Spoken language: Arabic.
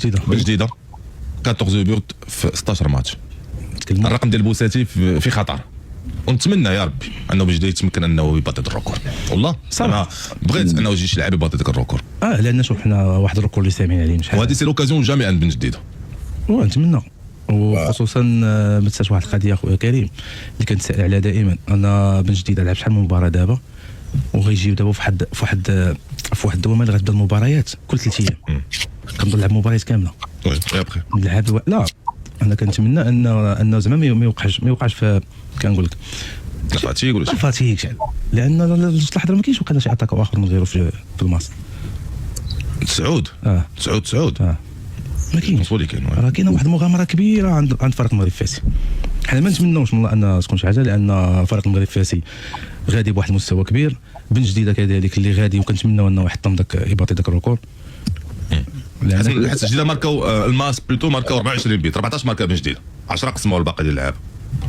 بن جديده 14 بيوت في 16 ماتش. الرقم ديال بوساتي في خطر، ونتمنى يا ربي انه بن جديده يتمكن انه يباطي الركور. والله صراحه بغيت انه يجي شي لاعب يباطي داك الركور. لان شوف حنا واحد الركور اللي سامعين عليه شحال، وهذه سي لوكازيون جامي عند بن جديده، ونتمنى. وخصوصا مثلت واحد القضيه اخويا كريم اللي كنتسال عليها دائما، انا بن جديده لعب شحال من مباراه دابا، وغيجيو دابا في واحد الدوامه اللي غتبدا المباريات كل 3 ايام، كنظن نلعب مباريات كامله. وي ابخي نلعب لا، انا كنتمنى انه زعما ما يوقعش في كنقول لك فاتيك ولا فاتيك شحال، لان اللحظه ما كاينش وقيلا شي اتاكو اخر نديرو في الماس. سعود ما كاينش، راه كاينه واحد المغامره كبيره عند فريق المغرب الفاسي. حنا ما نتمناوش من الله ان تكون شي حاجه، لان فريق المغرب الفاسي غادي بواحد المستوى كبير، بن جديده كذلك اللي غادي، وكنتمناو انه يحطم يباطي داك الركور. حيت جديده ماركاو الماس بلوتو ماركاو 24 بيت، 14 ماركا بن جديده، 10 قسموا الباقي ديال اللعابه.